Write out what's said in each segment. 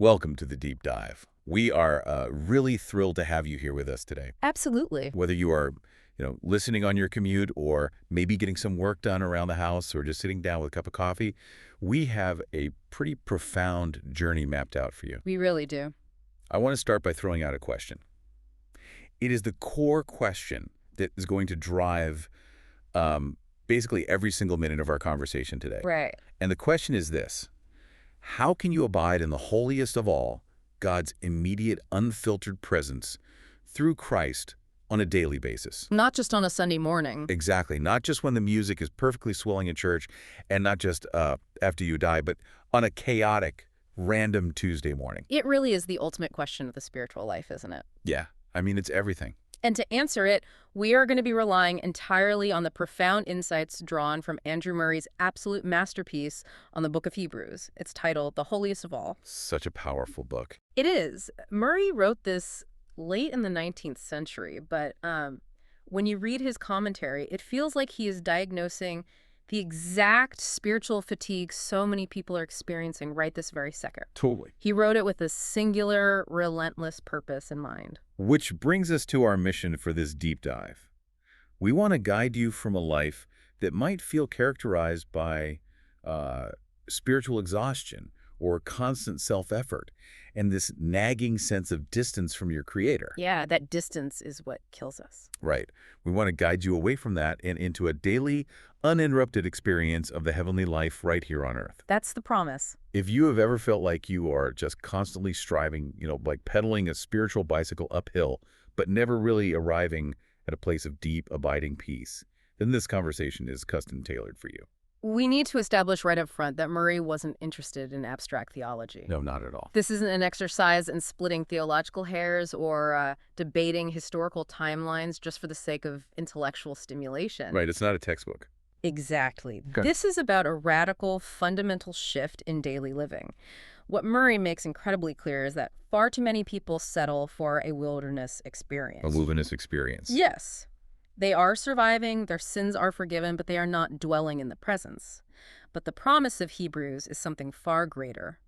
Welcome to the Deep Dive. We are really thrilled to have you here with us today. Absolutely. Whether you are, listening on your commute or maybe getting some work done around the house or just sitting down with a cup of coffee, we have a pretty profound journey mapped out for you. We really do. I want to start by throwing out a question. It is the core question that is going to drive basically every single minute of our conversation today. Right. And the question is this: how can you abide in the holiest of all, God's immediate, unfiltered presence through Christ on a daily basis? Not just on a Sunday morning. Exactly. Not just when the music is perfectly swelling in church and not just after you die, but on a chaotic, random Tuesday morning. It really is the ultimate question of the spiritual life, isn't it? Yeah. I mean, it's everything. And to answer it, we are going to be relying entirely on the profound insights drawn from Andrew Murray's absolute masterpiece on the book of Hebrews. It's titled The Holiest of All. Such a powerful book. It is. Murray wrote this late in the 19th century, but when you read his commentary, it feels like he is diagnosing the exact spiritual fatigue so many people are experiencing right this very second. Totally. He wrote it with a singular, relentless purpose in mind. Which brings us to our mission for this deep dive. We want to guide you from a life that might feel characterized by spiritual exhaustion or constant self-effort and this nagging sense of distance from your Creator. Yeah, that distance is what kills us. Right. We want to guide you away from that and into a daily, uninterrupted experience of the heavenly life right here on earth. That's the promise. If you have ever felt like you are just constantly striving, like pedaling a spiritual bicycle uphill, but never really arriving at a place of deep, abiding peace, then this conversation is custom tailored for you. We need to establish right up front that Murray wasn't interested in abstract theology. No, not at all. This isn't an exercise in splitting theological hairs or debating historical timelines just for the sake of intellectual stimulation. Right, it's not a textbook. Exactly. Okay. This is about a radical, fundamental shift in daily living. What Murray makes incredibly clear is that far too many people settle for a wilderness experience. A wilderness experience. Yes. They are surviving, their sins are forgiven, but they are not dwelling in the presence. But the promise of Hebrews is something far greater.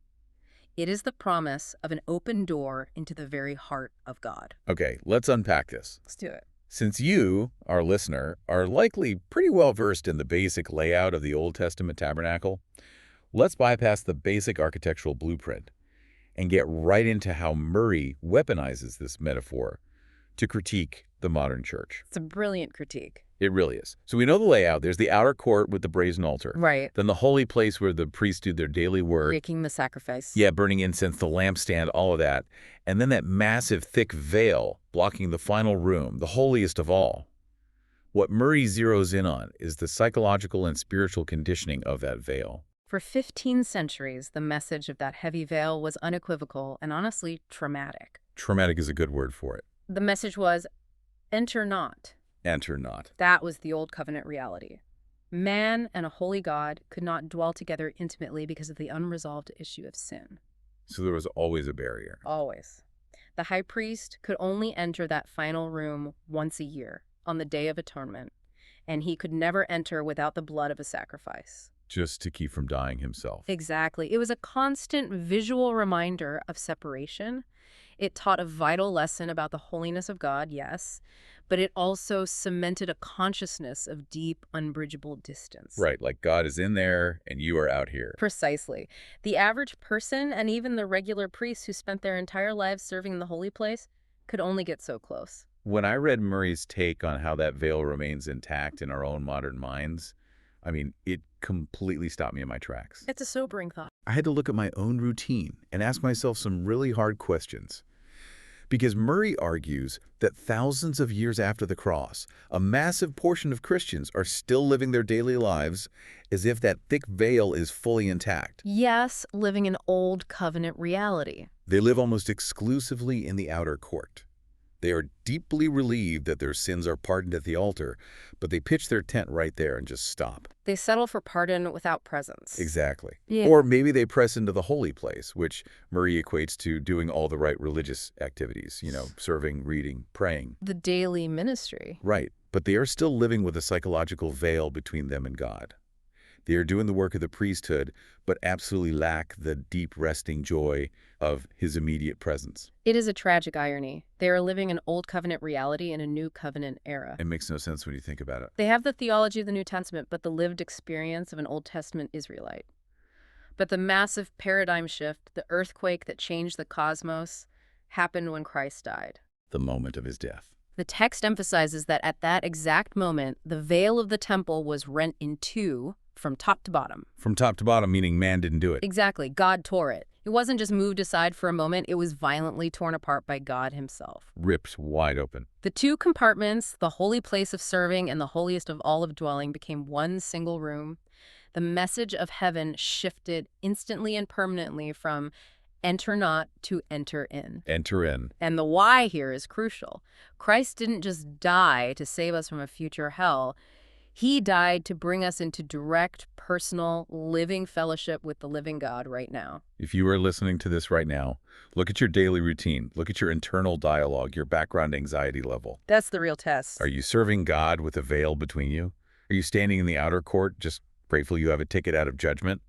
It is the promise of an open door into the very heart of God. Okay, let's unpack this. Let's do it. Since you, our listener, are likely pretty well versed in the basic layout of the Old Testament tabernacle, let's bypass the basic architectural blueprint and get right into how Murray weaponizes this metaphor to critique the modern church. It's a brilliant critique. It really is. So we know the layout. There's the outer court with the brazen altar. Right. Then the holy place where the priests do their daily work. Breaking the sacrifice. Yeah, burning incense, the lampstand, all of that. And then that massive, thick veil blocking the final room, the holiest of all. What Murray zeroes in on is the psychological and spiritual conditioning of that veil. For 15 centuries, the message of that heavy veil was unequivocal and honestly traumatic. Traumatic is a good word for it. The message was, enter not. Enter not. That was the old covenant reality. Man and a holy God could not dwell together intimately because of the unresolved issue of sin. So there was always a barrier. Always. The high priest could only enter that final room once a year, on the Day of Atonement, and he could never enter without the blood of a sacrifice. Just to keep from dying himself. Exactly. It was a constant visual reminder of separation. It taught a vital lesson about the holiness of God, yes, but it also cemented a consciousness of deep, unbridgeable distance. Right, like God is in there and you are out here. Precisely. The average person, and even the regular priests who spent their entire lives serving in the holy place, could only get so close. When I read Murray's take on how that veil remains intact in our own modern minds, I mean, it completely stopped me in my tracks. It's a sobering thought. I had to look at my own routine and ask myself some really hard questions. Because Murray argues that thousands of years after the cross, a massive portion of Christians are still living their daily lives as if that thick veil is fully intact. Yes, living in old covenant reality. They live almost exclusively in the outer court. They are deeply relieved that their sins are pardoned at the altar, but they pitch their tent right there and just stop. They settle for pardon without presence. Exactly. Yeah. Or maybe they press into the holy place, which Murray equates to doing all the right religious activities, serving, reading, praying. The daily ministry. Right. But they are still living with a psychological veil between them and God. They are doing the work of the priesthood, but absolutely lack the deep resting joy of his immediate presence. It is a tragic irony. They are living an Old Covenant reality in a New Covenant era. It makes no sense when you think about it. They have the theology of the New Testament, but the lived experience of an Old Testament Israelite. But the massive paradigm shift, the earthquake that changed the cosmos, happened when Christ died. The moment of his death. The text emphasizes that at that exact moment, the veil of the temple was rent in two from top to bottom. From top to bottom, meaning man didn't do it. Exactly. God tore it. It wasn't just moved aside for a moment. It was violently torn apart by God himself. Ripped wide open. The two compartments, the holy place of serving and the holiest of all of dwelling, became one single room. The message of heaven shifted instantly and permanently from enter not to enter in. Enter in. And the why here is crucial. Christ didn't just die to save us from a future hell. He died to bring us into direct, personal, living fellowship with the living God right now. If you are listening to this right now, look at your daily routine. Look at your internal dialogue, your background anxiety level. That's the real test. Are you serving God with a veil between you? Are you standing in the outer court, just grateful you have a ticket out of judgment?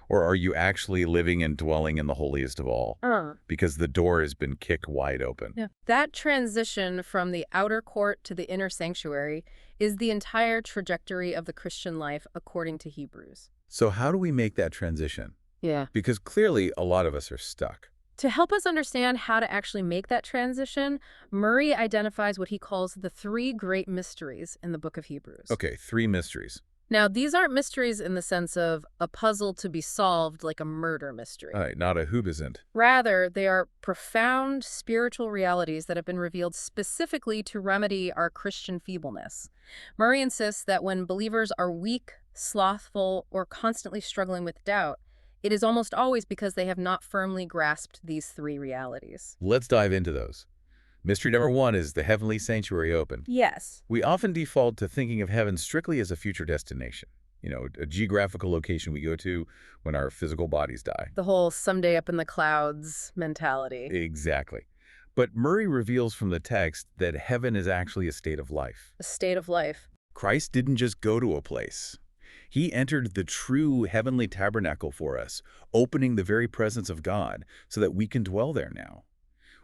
Or are you actually living and dwelling in the holiest of all? Because the door has been kicked wide open. Yeah. That transition from the outer court to the inner sanctuary is the entire trajectory of the Christian life according to Hebrews. So how do we make that transition? Yeah. Because clearly a lot of us are stuck. To help us understand how to actually make that transition, Murray identifies what he calls the three great mysteries in the book of Hebrews. Okay, 3 mysteries. Now, these aren't mysteries in the sense of a puzzle to be solved like a murder mystery. All right, not a whodunit. Rather, they are profound spiritual realities that have been revealed specifically to remedy our Christian feebleness. Murray insists that when believers are weak, slothful, or constantly struggling with doubt, it is almost always because they have not firmly grasped these 3 realities. Let's dive into those. Mystery number 1 is the heavenly sanctuary open. Yes. We often default to thinking of heaven strictly as a future destination. A geographical location we go to when our physical bodies die. The whole someday up in the clouds mentality. Exactly. But Murray reveals from the text that heaven is actually a state of life. A state of life. Christ didn't just go to a place. He entered the true heavenly tabernacle for us, opening the very presence of God so that we can dwell there now.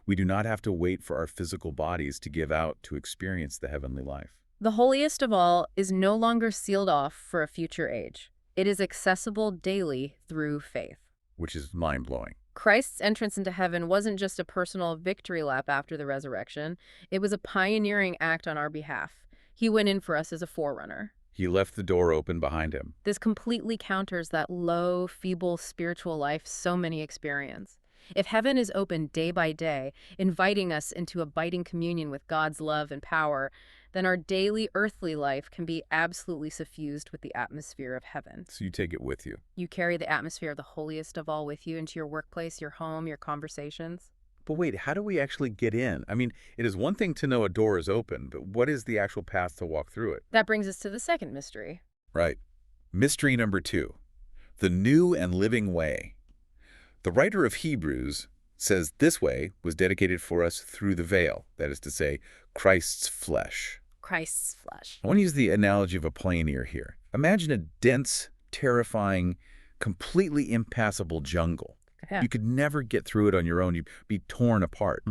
We do not have to wait for our physical bodies to give out to experience the heavenly life. The holiest of all is no longer sealed off for a future age. It is accessible daily through faith. Which is mind-blowing. Christ's entrance into heaven wasn't just a personal victory lap after the resurrection. It was a pioneering act on our behalf. He went in for us as a forerunner. He left the door open behind him. This completely counters that low, feeble spiritual life so many experience. If heaven is open day by day, inviting us into abiding communion with God's love and power, then our daily earthly life can be absolutely suffused with the atmosphere of heaven. So you take it with you. You carry the atmosphere of the holiest of all with you into your workplace, your home, your conversations. But wait, how do we actually get in? I mean, it is one thing to know a door is open, but what is the actual path to walk through it? That brings us to the second mystery. Right. Mystery number 2, the new and living way. The writer of Hebrews says this way was dedicated for us through the veil, that is to say, Christ's flesh. Christ's flesh. I want to use the analogy of a pioneer here. Imagine a dense, terrifying, completely impassable jungle. Yeah. You could never get through it on your own. You'd be torn apart.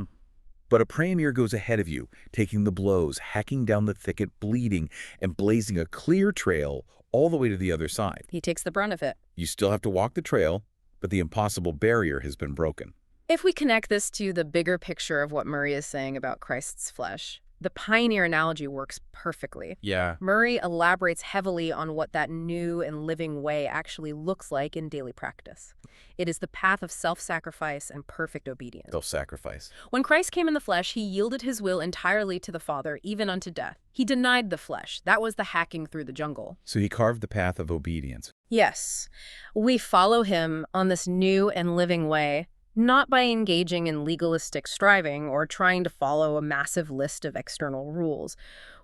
But a pioneer goes ahead of you, taking the blows, hacking down the thicket, bleeding, and blazing a clear trail all the way to the other side. He takes the brunt of it. You still have to walk the trail, but the impossible barrier has been broken. If we connect this to the bigger picture of what Murray is saying about Christ's flesh, the pioneer analogy works perfectly. Yeah. Murray elaborates heavily on what that new and living way actually looks like in daily practice. It is the path of self-sacrifice and perfect obedience. Self-sacrifice. When Christ came in the flesh, he yielded his will entirely to the Father, even unto death. He denied the flesh. That was the hacking through the jungle. So he carved the path of obedience. Yes, we follow him on this new and living way, not by engaging in legalistic striving or trying to follow a massive list of external rules.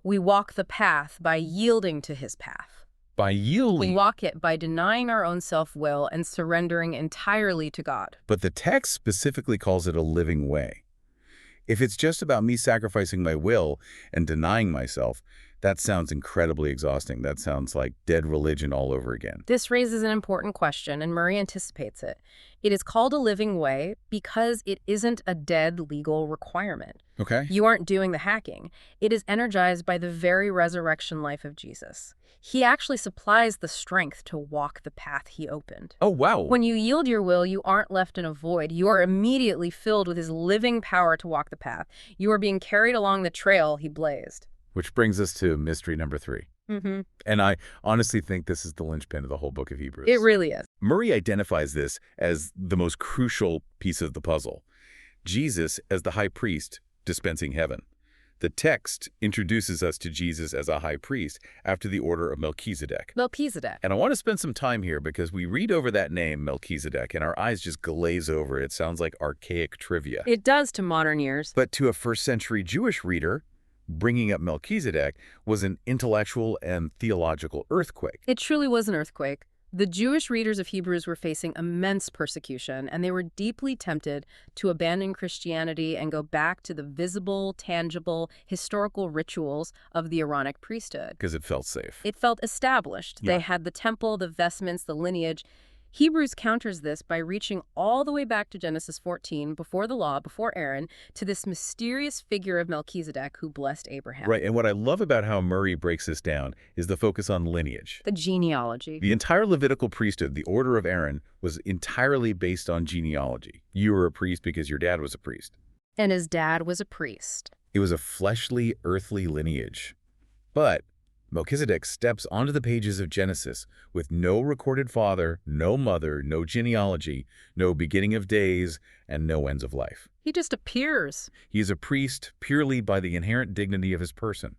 We walk the path by yielding to his path. By yielding. We walk it by denying our own self-will and surrendering entirely to God. But the text specifically calls it a living way. If it's just about me sacrificing my will and denying myself, That sounds incredibly exhausting. That sounds like dead religion all over again. This raises an important question, and Murray anticipates it. It is called a living way because it isn't a dead legal requirement. Okay. You aren't doing the hacking. It is energized by the very resurrection life of Jesus. He actually supplies the strength to walk the path he opened. Oh, wow. When you yield your will, you aren't left in a void. You are immediately filled with his living power to walk the path. You are being carried along the trail he blazed. Which brings us to mystery number 3. And I honestly think this is the linchpin of the whole book of Hebrews. It really is. Murray identifies this as the most crucial piece of the puzzle. Jesus as the high priest dispensing heaven. The text introduces us to Jesus as a high priest after the order of Melchizedek. Melchizedek. And I want to spend some time here because we read over that name, Melchizedek, and our eyes just glaze over it. It sounds like archaic trivia. It does to modern ears. But to a first-century Jewish reader, bringing up Melchizedek was an intellectual and theological earthquake. It truly was an earthquake. The Jewish readers of Hebrews were facing immense persecution, and they were deeply tempted to abandon Christianity and go back to the visible, tangible, historical rituals of the Aaronic priesthood. Because it felt safe. It felt established. Yeah. They had the temple, the vestments, the lineage. Hebrews counters this by reaching all the way back to Genesis 14, before the law, before Aaron, to this mysterious figure of Melchizedek who blessed Abraham. Right, and what I love about how Murray breaks this down is the focus on lineage. The genealogy. The entire Levitical priesthood, the order of Aaron, was entirely based on genealogy. You were a priest because your dad was a priest. And his dad was a priest. It was a fleshly, earthly lineage. But Melchizedek steps onto the pages of Genesis with no recorded father, no mother, no genealogy, no beginning of days, and no ends of life. He just appears. He is a priest purely by the inherent dignity of his person.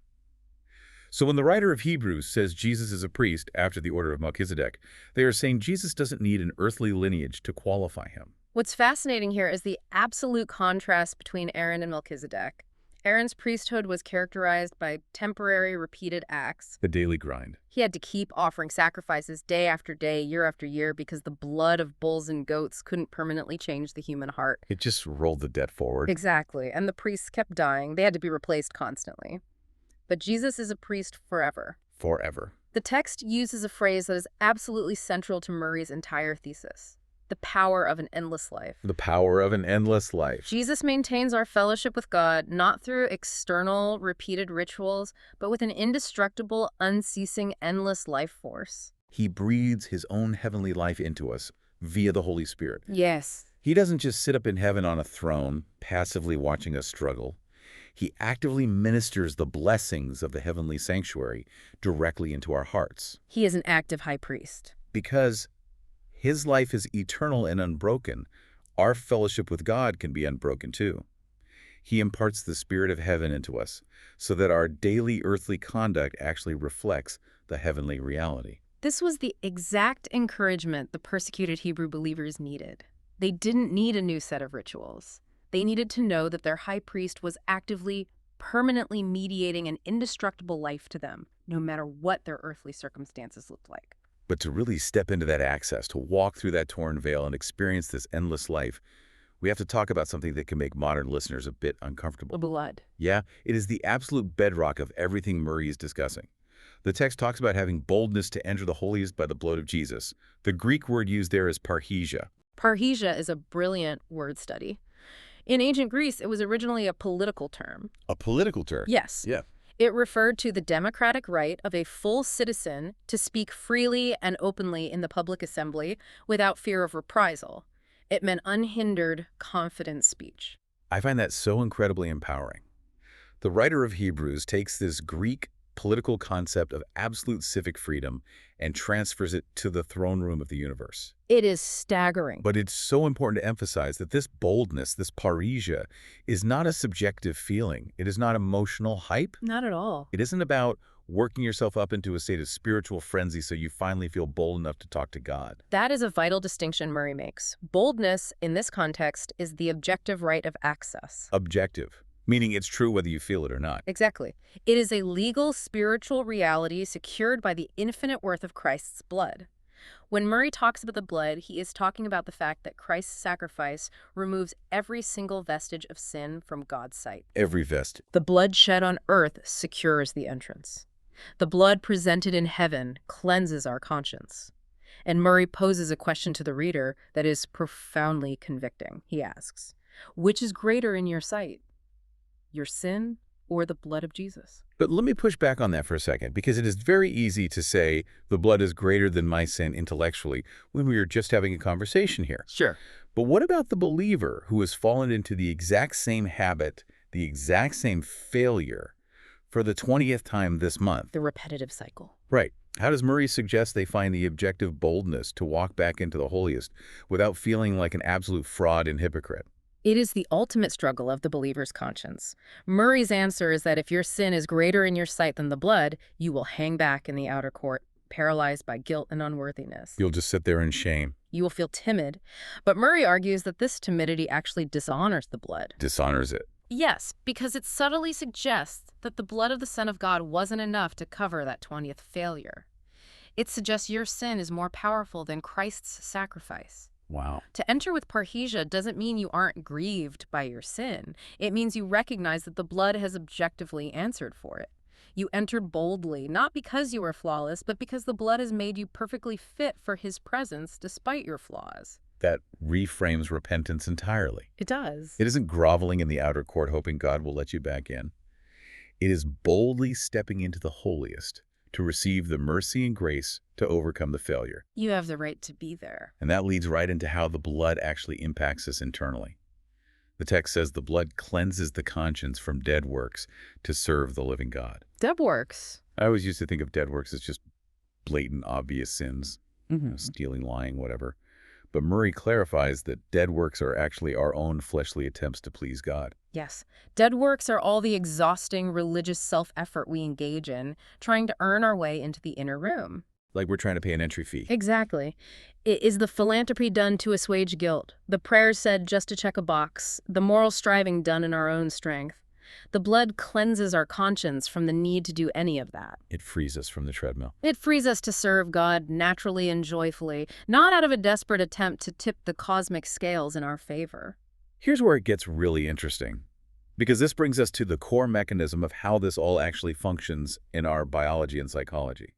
So when the writer of Hebrews says Jesus is a priest after the order of Melchizedek, they are saying Jesus doesn't need an earthly lineage to qualify him. What's fascinating here is the absolute contrast between Aaron and Melchizedek. Aaron's priesthood was characterized by temporary, repeated acts. The daily grind. He had to keep offering sacrifices day after day, year after year, because the blood of bulls and goats couldn't permanently change the human heart. It just rolled the debt forward. Exactly. And the priests kept dying. They had to be replaced constantly. But Jesus is a priest forever. Forever. The text uses a phrase that is absolutely central to Murray's entire thesis. The power of an endless life. The power of an endless life. Jesus maintains our fellowship with God not through external, repeated rituals, but with an indestructible, unceasing, endless life force. He breathes his own heavenly life into us via the Holy Spirit. Yes. He doesn't just sit up in heaven on a throne, passively watching us struggle. He actively ministers the blessings of the heavenly sanctuary directly into our hearts. He is an active high priest. Because his life is eternal and unbroken, our fellowship with God can be unbroken too. He imparts the Spirit of heaven into us so that our daily earthly conduct actually reflects the heavenly reality. This was the exact encouragement the persecuted Hebrew believers needed. They didn't need a new set of rituals. They needed to know that their high priest was actively, permanently mediating an indestructible life to them, no matter what their earthly circumstances looked like. But to really step into that access, to walk through that torn veil and experience this endless life, we have to talk about something that can make modern listeners a bit uncomfortable. The blood. Yeah, it is the absolute bedrock of everything Murray is discussing. The text talks about having boldness to enter the holiest by the blood of Jesus. The Greek word used there is parrhesia. Parrhesia is a brilliant word study. In ancient Greece, it was originally a political term. A political term? Yes. Yeah. It referred to the democratic right of a full citizen to speak freely and openly in the public assembly without fear of reprisal. It meant unhindered, confident speech. I find that so incredibly empowering. The writer of Hebrews takes this Greek political concept of absolute civic freedom and transfers it to the throne room of the universe. It is staggering. But it's so important to emphasize that this boldness, this parrhesia, is not a subjective feeling. It is not emotional hype. Not at all. It isn't about working yourself up into a state of spiritual frenzy so you finally feel bold enough to talk to God. That is a vital distinction Murray makes. Boldness, in this context, is the objective right of access. Objective, meaning it's true whether you feel it or not. Exactly. It is a legal, spiritual reality secured by the infinite worth of Christ's blood. When Murray talks about the blood, he is talking about the fact that Christ's sacrifice removes every single vestige of sin from God's sight. Every vestige. The blood shed on earth secures the entrance. The blood presented in heaven cleanses our conscience. And Murray poses a question to the reader that is profoundly convicting. He asks, which is greater in your sight, your sin or the blood of Jesus? But let me push back on that for a second, because it is very easy to say the blood is greater than my sin intellectually when we are just having a conversation here. Sure. But what about the believer who has fallen into the exact same habit, the exact same failure for the 20th time this month? The repetitive cycle. Right. How does Murray suggest they find the objective boldness to walk back into the holiest without feeling like an absolute fraud and hypocrite? It is the ultimate struggle of the believer's conscience. Murray's answer is that if your sin is greater in your sight than the blood, you will hang back in the outer court, paralyzed by guilt and unworthiness. You'll just sit there in shame. You will feel timid. But Murray argues that this timidity actually dishonors the blood. Dishonors it. Yes, because it subtly suggests that the blood of the Son of God wasn't enough to cover that 20th failure. It suggests your sin is more powerful than Christ's sacrifice. Wow. To enter with parrhesia doesn't mean you aren't grieved by your sin. It means you recognize that the blood has objectively answered for it. You entered boldly, not because you were flawless, but because the blood has made you perfectly fit for his presence despite your flaws. That reframes repentance entirely. It does. It isn't groveling in the outer court hoping God will let you back in. It is boldly stepping into the holiest to receive the mercy and grace to overcome the failure. You have the right to be there. And that leads right into how the blood actually impacts us internally. The text says the blood cleanses the conscience from dead works to serve the living God. Dead works. I always used to think of dead works as just blatant, obvious sins, stealing, lying, whatever. But Murray clarifies that dead works are actually our own fleshly attempts to please God. Yes. Dead works are all the exhausting religious self-effort we engage in, trying to earn our way into the inner room. Like we're trying to pay an entry fee. Exactly. It is the philanthropy done to assuage guilt, the prayers said just to check a box, the moral striving done in our own strength. The blood cleanses our conscience from the need to do any of that. It frees us from the treadmill. It frees us to serve God naturally and joyfully, not out of a desperate attempt to tip the cosmic scales in our favor. Here's where it gets really interesting, because this brings us to the core mechanism of how this all actually functions in our biology and psychology.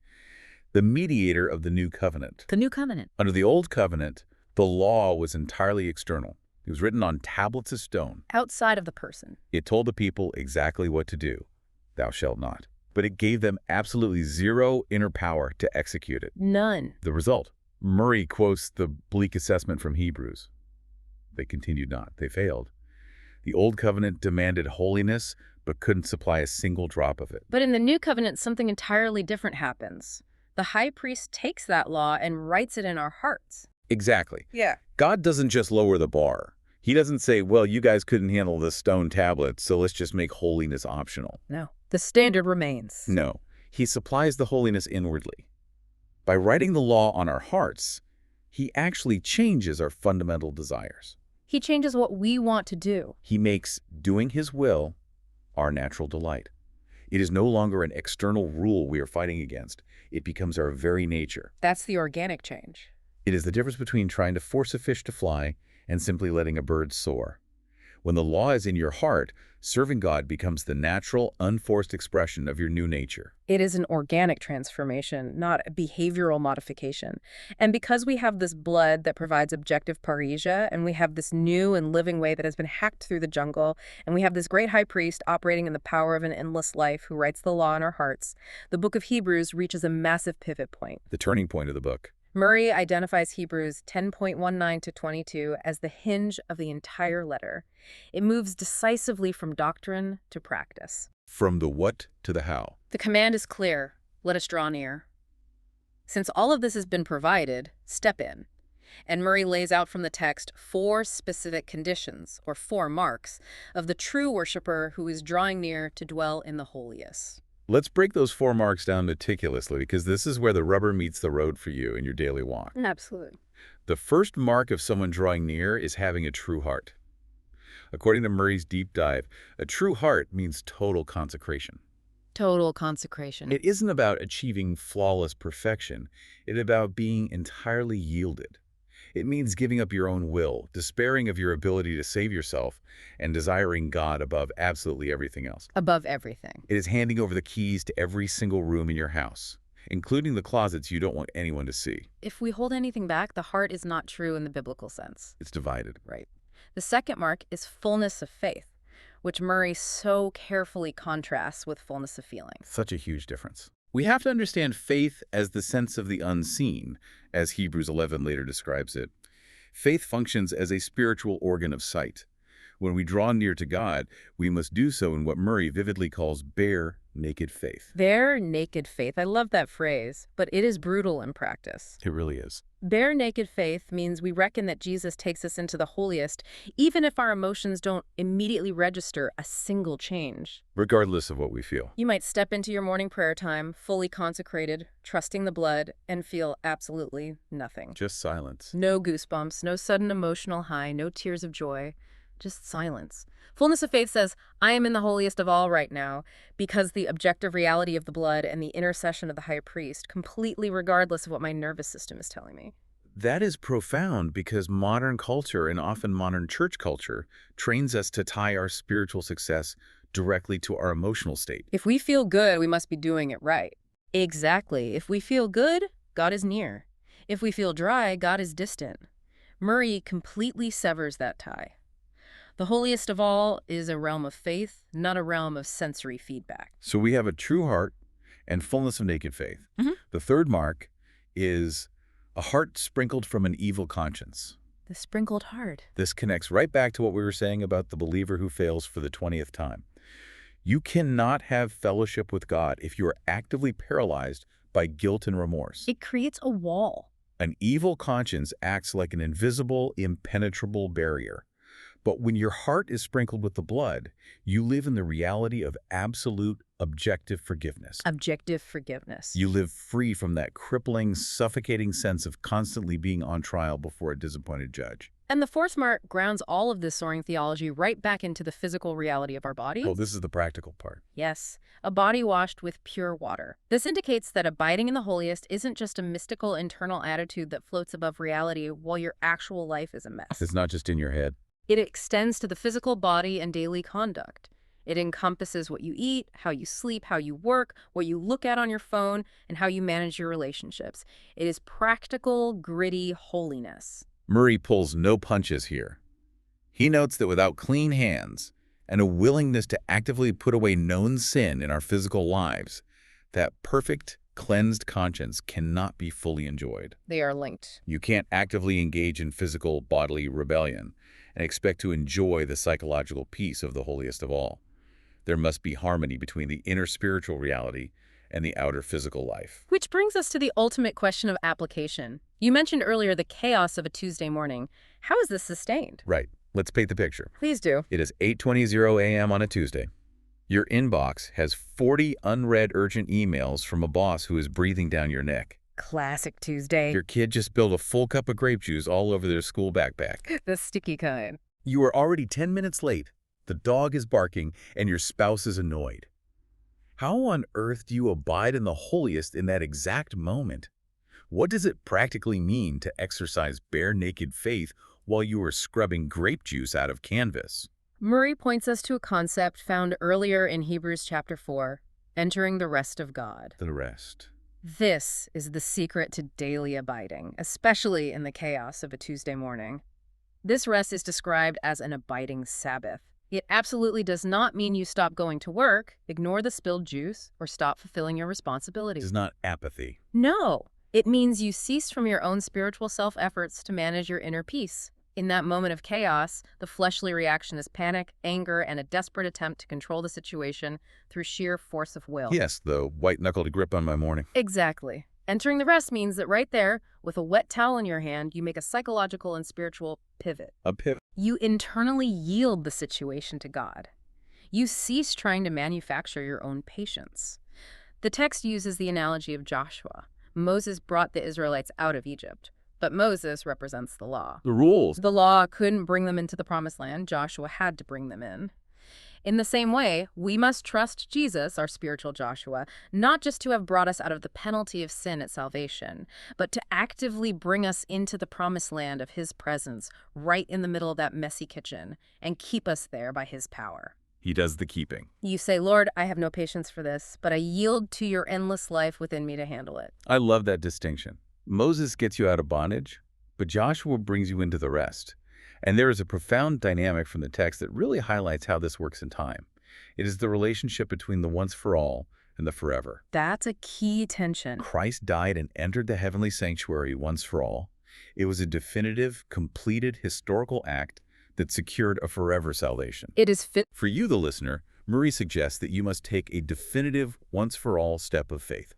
The mediator of the new covenant. The new covenant. Under the old covenant, the law was entirely external. It was written on tablets of stone. Outside of the person. It told the people exactly what to do. Thou shalt not. But it gave them absolutely zero inner power to execute it. None. The result. Murray quotes the bleak assessment from Hebrews. They continued not. They failed. The old covenant demanded holiness, but couldn't supply a single drop of it. But in the new covenant, something entirely different happens. The high priest takes that law and writes it in our hearts. Exactly. Yeah. God doesn't just lower the bar. He doesn't say, well, you guys couldn't handle the stone tablet, so let's just make holiness optional. No. The standard remains. No. He supplies the holiness inwardly. By writing the law on our hearts, he actually changes our fundamental desires. He changes what we want to do. He makes doing his will our natural delight. It is no longer an external rule we are fighting against. It becomes our very nature. That's the organic change. It is the difference between trying to force a fish to fly and simply letting a bird soar. When the law is in your heart, serving God becomes the natural, unforced expression of your new nature. It is an organic transformation, not a behavioral modification. And because we have this blood that provides objective parrhesia, and we have this new and living way that has been hacked through the jungle, and we have this great high priest operating in the power of an endless life who writes the law in our hearts, the book of Hebrews reaches a massive pivot point. The turning point of the book. Murray identifies Hebrews 10.19 to 22 as the hinge of the entire letter. It moves decisively from doctrine to practice. From the what to the how. The command is clear. Let us draw near. Since all of this has been provided, step in. And Murray lays out from the text 4 specific conditions, or 4 marks, of the true worshiper who is drawing near to dwell in the holiest. Let's break those 4 marks down meticulously, because this is where the rubber meets the road for you in your daily walk. Absolutely. The first mark of someone drawing near is having a true heart. According to Murray's deep dive, a true heart means total consecration. Total consecration. It isn't about achieving flawless perfection. It's about being entirely yielded. It means giving up your own will, despairing of your ability to save yourself, and desiring God above absolutely everything else. Above everything. It is handing over the keys to every single room in your house, including the closets you don't want anyone to see. If we hold anything back, the heart is not true in the biblical sense. It's divided. Right. The second mark is fullness of faith, which Murray so carefully contrasts with fullness of feeling. Such a huge difference. We have to understand faith as the sense of the unseen, as Hebrews 11 later describes it. Faith functions as a spiritual organ of sight. When we draw near to God, we must do so in what Murray vividly calls bare, naked faith. Bare, naked faith. I love that phrase, but it is brutal in practice. It really is. Bare, naked faith means we reckon that Jesus takes us into the holiest, even if our emotions don't immediately register a single change. Regardless of what we feel. You might step into your morning prayer time, fully consecrated, trusting the blood, and feel absolutely nothing. Just silence. No goosebumps, no sudden emotional high, no tears of joy. Just silence. Fullness of faith says, I am in the holiest of all right now, because the objective reality of the blood and the intercession of the high priest, completely regardless of what my nervous system is telling me. That is profound because modern culture, and often modern church culture, trains us to tie our spiritual success directly to our emotional state. If we feel good, we must be doing it right. Exactly. If we feel good, God is near. If we feel dry, God is distant. Murray completely severs that tie. The holiest of all is a realm of faith, not a realm of sensory feedback. So we have a true heart and fullness of naked faith. Mhm. The third mark is a heart sprinkled from an evil conscience. The sprinkled heart. This connects right back to what we were saying about the believer who fails for the 20th time. You cannot have fellowship with God if you are actively paralyzed by guilt and remorse. It creates a wall. An evil conscience acts like an invisible, impenetrable barrier. But when your heart is sprinkled with the blood, you live in the reality of absolute, objective forgiveness. Objective forgiveness. You live free from that crippling, suffocating sense of constantly being on trial before a disappointed judge. And the fourth mark grounds all of this soaring theology right back into the physical reality of our body. Oh, this is the practical part. Yes, a body washed with pure water. This indicates that abiding in the holiest isn't just a mystical internal attitude that floats above reality while your actual life is a mess. It's not just in your head. It extends to the physical body and daily conduct. It encompasses what you eat, how you sleep, how you work, what you look at on your phone, and how you manage your relationships. It is practical, gritty holiness. Murray pulls no punches here. He notes that without clean hands and a willingness to actively put away known sin in our physical lives, that perfect, cleansed conscience cannot be fully enjoyed. They are linked. You can't actively engage in physical bodily rebellion and expect to enjoy the psychological peace of the holiest of all. There must be harmony between the inner spiritual reality and the outer physical life. Which brings us to the ultimate question of application. You mentioned earlier the chaos of a Tuesday morning. How is this sustained? Right. Let's paint the picture. Please do. It is 8:20 a.m. on a Tuesday. Your inbox has 40 unread urgent emails from a boss who is breathing down your neck. Classic Tuesday. Your kid just spilled a full cup of grape juice all over their school backpack. The sticky kind. You are already 10 minutes late. The dog is barking, and your spouse is annoyed. How on earth do you abide in the holiest in that exact moment? What does it practically mean to exercise bare naked faith while you are scrubbing grape juice out of canvas? Murray points us to a concept found earlier in Hebrews chapter 4, entering the rest of God. The rest. This is the secret to daily abiding, especially in the chaos of a Tuesday morning. This rest is described as an abiding Sabbath. It absolutely does not mean you stop going to work, ignore the spilled juice, or stop fulfilling your It responsibilities. is not apathy. No, it means you cease from your own spiritual self-efforts to manage your inner peace. In that moment of chaos, the fleshly reaction is panic, anger, and a desperate attempt to control the situation through sheer force of will. Yes, the white-knuckled grip on my morning. Exactly. Entering the rest means that right there, with a wet towel in your hand, you make a psychological and spiritual pivot. A pivot. You internally yield the situation to God. You cease trying to manufacture your own patience. The text uses the analogy of Joshua. Moses brought the Israelites out of Egypt, but Moses represents the law. The rules. The law couldn't bring them into the promised land. Joshua had to bring them in. In the same way, we must trust Jesus, our spiritual Joshua, not just to have brought us out of the penalty of sin at salvation, but to actively bring us into the promised land of his presence, right in the middle of that messy kitchen, and keep us there by his power. He does the keeping. You say, Lord, I have no patience for this, but I yield to your endless life within me to handle it. I love that distinction. Moses gets you out of bondage, but Joshua brings you into the rest. And there is a profound dynamic from the text that really highlights how this works in time. It is the relationship between the once for all and the forever. That's a key tension. Christ died and entered the heavenly sanctuary once for all. It was a definitive, completed historical act that secured a forever salvation. It is fit. For you, the listener, Murray suggests that you must take a definitive, once-for-all step of faith.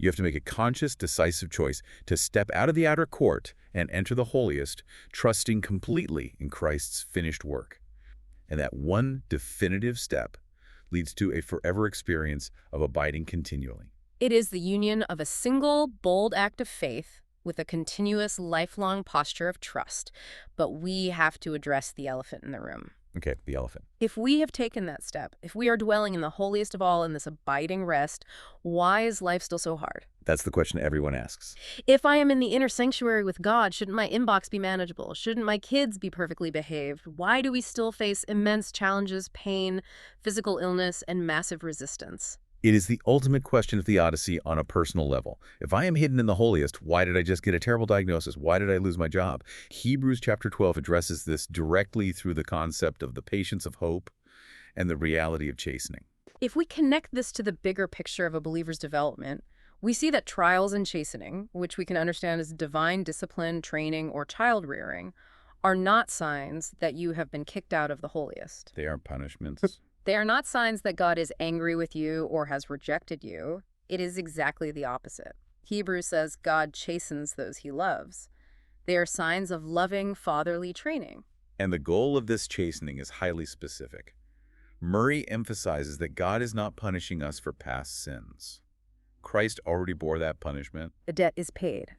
You have to make a conscious, decisive choice to step out of the outer court and enter the holiest, trusting completely in Christ's finished work. And that one definitive step leads to a forever experience of abiding continually. It is the union of a single, bold act of faith with a continuous, lifelong posture of trust. But we have to address the elephant in the room. Okay, the elephant. If we have taken that step, if we are dwelling in the holiest of all in this abiding rest, why is life still so hard? That's the question everyone asks. If I am in the inner sanctuary with God, shouldn't my inbox be manageable? Shouldn't my kids be perfectly behaved? Why do we still face immense challenges, pain, physical illness, and massive resistance? It is the ultimate question of theodicy on a personal level. If I am hidden in the holiest, why did I just get a terrible diagnosis? Why did I lose my job? Hebrews chapter 12 addresses this directly through the concept of the patience of hope and the reality of chastening. If we connect this to the bigger picture of a believer's development, we see that trials and chastening, which we can understand as divine discipline, training, or child rearing, are not signs that you have been kicked out of the holiest. They are punishments. They are not signs that God is angry with you or has rejected you. It is exactly the opposite. Hebrews says God chastens those he loves. They are signs of loving fatherly training. And the goal of this chastening is highly specific. Murray emphasizes that God is not punishing us for past sins. Christ already bore that punishment. The debt is paid.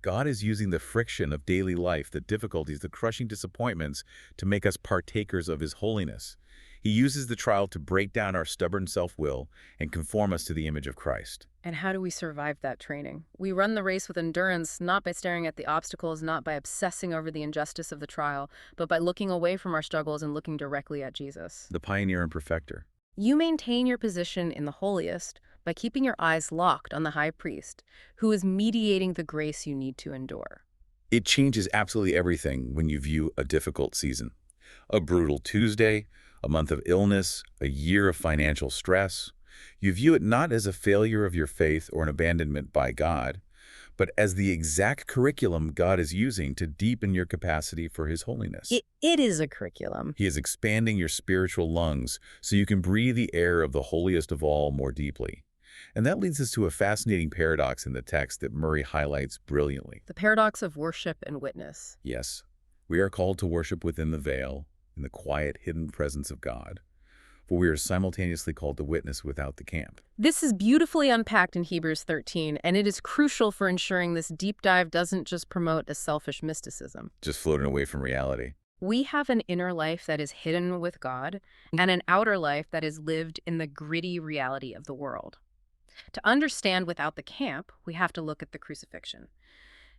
God is using the friction of daily life, the difficulties, the crushing disappointments to make us partakers of his holiness. He uses the trial to break down our stubborn self-will and conform us to the image of Christ. And how do we survive that training? We run the race with endurance, not by staring at the obstacles, not by obsessing over the injustice of the trial, but by looking away from our struggles and looking directly at Jesus. The pioneer and perfecter. You maintain your position in the holiest by keeping your eyes locked on the high priest, who is mediating the grace you need to endure. It changes absolutely everything when you view a difficult season. A brutal Tuesday, a month of illness, a year of financial stress. You view it not as a failure of your faith or an abandonment by God, but as the exact curriculum God is using to deepen your capacity for his holiness. It is a curriculum. He is expanding your spiritual lungs so you can breathe the air of the holiest of all more deeply. And that leads us to a fascinating paradox in the text that Murray highlights brilliantly. The paradox of worship and witness. Yes, we are called to worship within the veil, in the quiet, hidden presence of God, for we are simultaneously called to witness without the camp. This is beautifully unpacked in Hebrews 13, and it is crucial for ensuring this deep dive doesn't just promote a selfish mysticism. Just floating away from reality. We have an inner life that is hidden with God and an outer life that is lived in the gritty reality of the world. To understand without the camp, we have to look at the crucifixion.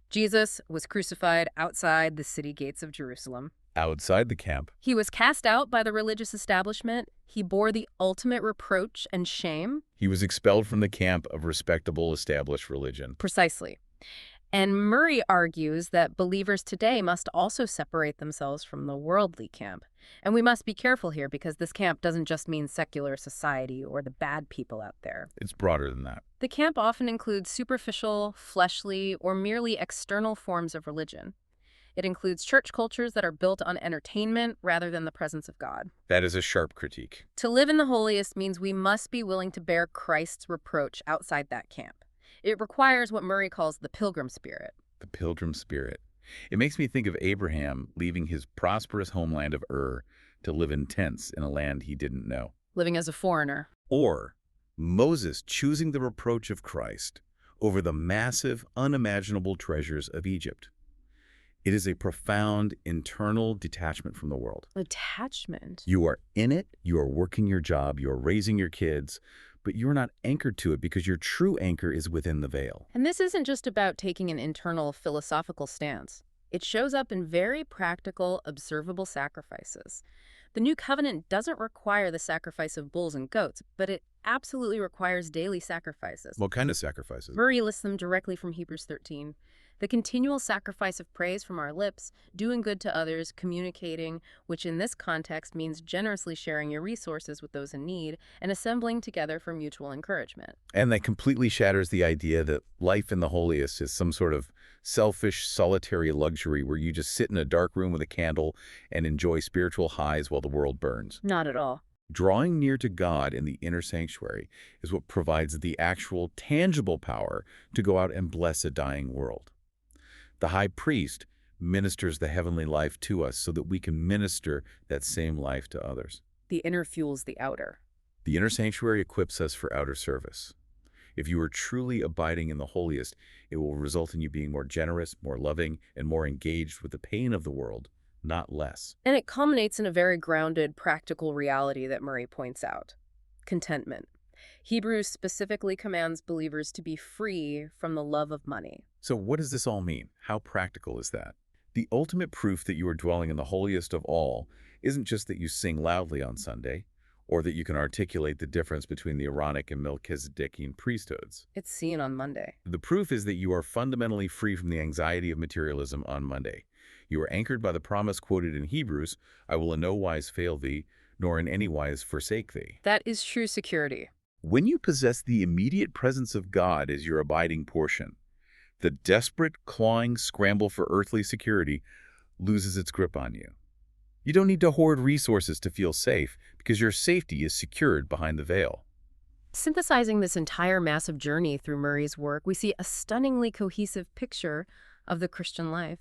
Jesus was crucified outside the city gates of Jerusalem. Outside the camp. He was cast out by the religious establishment. He bore the ultimate reproach and shame. He was expelled from the camp of respectable established religion. Precisely. And Murray argues that believers today must also separate themselves from the worldly camp. And we must be careful here because this camp doesn't just mean secular society or the bad people out there. It's broader than that. The camp often includes superficial, fleshly, or merely external forms of religion. It includes church cultures that are built on entertainment rather than the presence of God. That is a sharp critique. To live in the holiest means we must be willing to bear Christ's reproach outside that camp. It requires what Murray calls the pilgrim spirit. The pilgrim spirit. It makes me think of Abraham leaving his prosperous homeland of Ur to live in tents in a land he didn't know. Living as a foreigner. Or Moses choosing the reproach of Christ over the massive, unimaginable treasures of Egypt. It is a profound internal detachment from the world. Attachment. You are in it, you are working your job, you are raising your kids, but you're not anchored to it because your true anchor is within the veil. And this isn't just about taking an internal philosophical stance. It shows up in very practical, observable sacrifices. The New Covenant doesn't require the sacrifice of bulls and goats, but it absolutely requires daily sacrifices. What kind of sacrifices? Murray lists them directly from Hebrews 13. The continual sacrifice of praise from our lips, doing good to others, communicating, which in this context means generously sharing your resources with those in need, and assembling together for mutual encouragement. And that completely shatters the idea that life in the holiest is some sort of selfish, solitary luxury where you just sit in a dark room with a candle and enjoy spiritual highs while the world burns. Not at all. Drawing near to God in the inner sanctuary is what provides the actual, tangible power to go out and bless a dying world. The high priest ministers the heavenly life to us so that we can minister that same life to others. The inner fuels the outer. The inner sanctuary equips us for outer service. If you are truly abiding in the holiest, it will result in you being more generous, more loving, and more engaged with the pain of the world, not less. And it culminates in a very grounded, practical reality that Murray points out: contentment. Hebrews specifically commands believers to be free from the love of money. So what does this all mean? How practical is that? The ultimate proof that you are dwelling in the holiest of all isn't just that you sing loudly on Sunday, or that you can articulate the difference between the Aaronic and Melchizedekian priesthoods. It's seen on Monday. The proof is that you are fundamentally free from the anxiety of materialism on Monday. You are anchored by the promise quoted in Hebrews, "I will in no wise fail thee, nor in any wise forsake thee." That is true security. When you possess the immediate presence of God as your abiding portion, the desperate, clawing scramble for earthly security loses its grip on you. You don't need to hoard resources to feel safe because your safety is secured behind the veil. Synthesizing this entire massive journey through Murray's work, we see a stunningly cohesive picture of the Christian life.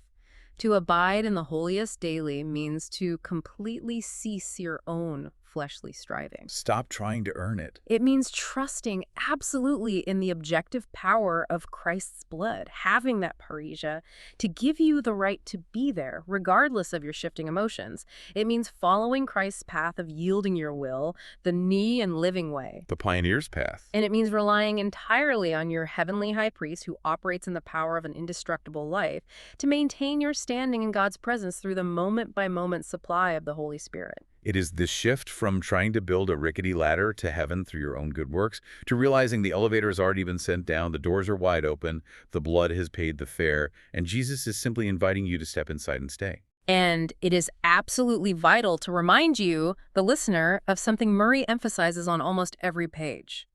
To abide in the holiest daily means to completely cease your own fleshly striving. Stop trying to earn it. It means trusting absolutely in the objective power of Christ's blood, having that parrhesia to give you the right to be there, regardless of your shifting emotions. It means following Christ's path of yielding your will, the knee and living way. The pioneer's path. And it means relying entirely on your heavenly high priest who operates in the power of an indestructible life to maintain your standing in God's presence through the moment-by-moment supply of the Holy Spirit. It is the shift from trying to build a rickety ladder to heaven through your own good works to realizing the elevator has already been sent down, the doors are wide open, the blood has paid the fare, and Jesus is simply inviting you to step inside and stay. And it is absolutely vital to remind you, the listener, of something Murray emphasizes on almost every page.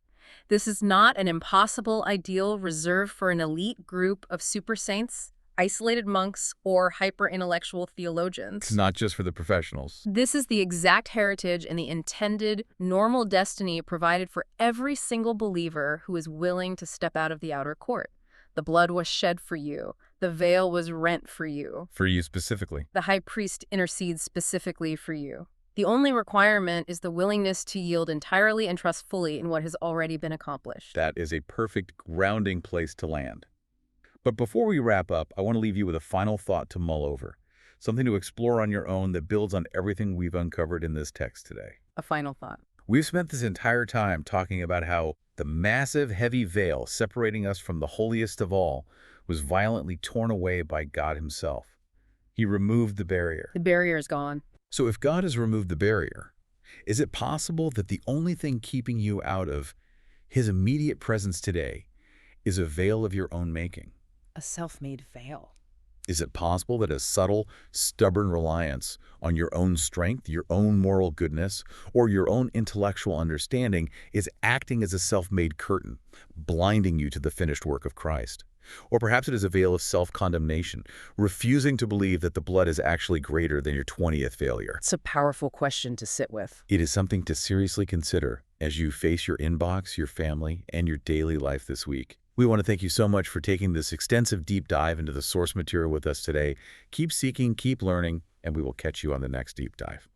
This is not an impossible ideal reserved for an elite group of super saints, isolated monks, or hyper-intellectual theologians. It's not just for the professionals. This is the exact heritage and the intended, normal destiny provided for every single believer who is willing to step out of the outer court. The blood was shed for you. The veil was rent for you. For you specifically. The high priest intercedes specifically for you. The only requirement is the willingness to yield entirely and trust fully in what has already been accomplished. That is a perfect grounding place to land. But before we wrap up, I want to leave you with a final thought to mull over, something to explore on your own that builds on everything we've uncovered in this text today. A final thought. We've spent this entire time talking about how the massive, heavy veil separating us from the holiest of all was violently torn away by God himself. He removed the barrier. The barrier is gone. So if God has removed the barrier, is it possible that the only thing keeping you out of his immediate presence today is a veil of your own making? A self-made veil. Is it possible that a subtle, stubborn reliance on your own strength, your own moral goodness, or your own intellectual understanding is acting as a self-made curtain, blinding you to the finished work of Christ? Or perhaps it is a veil of self-condemnation, refusing to believe that the blood is actually greater than your 20th failure. It's a powerful question to sit with. It is something to seriously consider as you face your inbox, your family, and your daily life this week. We want to thank you so much for taking this extensive deep dive into the source material with us today. Keep seeking, keep learning, and we will catch you on the next deep dive.